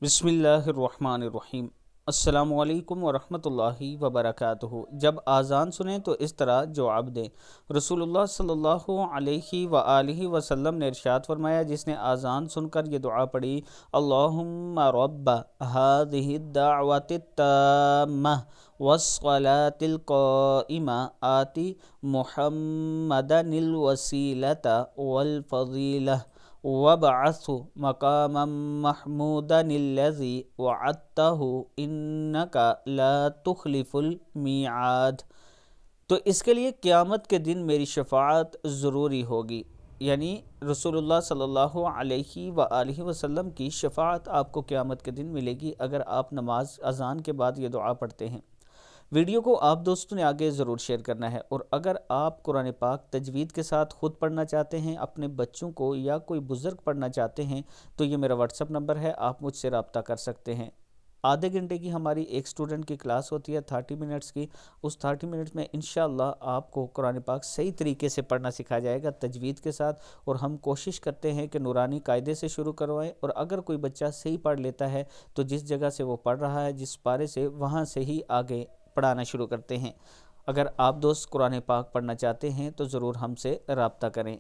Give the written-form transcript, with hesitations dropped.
बिस्मिल्लाहिर्रहमानिर्रहीम। अस्सलामु अलैकुम वरहमतुल्लाहि वबरकातुहू। जब आज़ान सुने तो इस तरह जवाब दें। रसूलुल्लाह सल्लल्लाहु अलैहि वआलिहि वसल्लम ने इरशाद फरमाया, जिसने आज़ान सुनकर ये दुआ पढ़ी, अल्लाहुम्मा रब्ब हाज़िहि दाअवतित ताम्मह वस्सलातिल क़ाइमा आति मुहम्मदनिल वसीलता वल फ़ज़ीलह वबअसहु मकामम महमूदनिल्लज़ी वअदतहु इन्नका ला तुखलिफुल मीआद। तो इसके लिए क़यामत के दिन मेरी शफ़ाअत ज़रूरी होगी, यानी रसूलुल्लाह सल्लल्लाहु अलैहि वआलिहि वसल्लम की शफ़ाअत आपको क़यामत के दिन मिलेगी अगर आप नमाज अज़ान के बाद ये दुआ पढ़ते हैं। वीडियो को आप दोस्तों ने आगे ज़रूर शेयर करना है, और अगर आप कुरान पाक तजवीद के साथ ख़ुद पढ़ना चाहते हैं, अपने बच्चों को या कोई बुज़ुर्ग पढ़ना चाहते हैं, तो ये मेरा व्हाट्सअप नंबर है, आप मुझसे रब्ता कर सकते हैं। आधे घंटे की हमारी एक स्टूडेंट की क्लास होती है 30 मिनट्स की। उस 30 मिनट्स में इंशाअल्लाह आपको कुरान पाक सही तरीके से पढ़ना सिखाया जाएगा तजवीद के साथ, और हम कोशिश करते हैं कि नूरानी कायदे से शुरू करवाएं। और अगर कोई बच्चा सही पढ़ लेता है तो जिस जगह से वो पढ़ रहा है, जिस पारे से, वहाँ से ही आगे पढ़ाना शुरू करते हैं। अगर आप दोस्त कुरान पाक पढ़ना चाहते हैं तो ज़रूर हमसे रब्ता करें।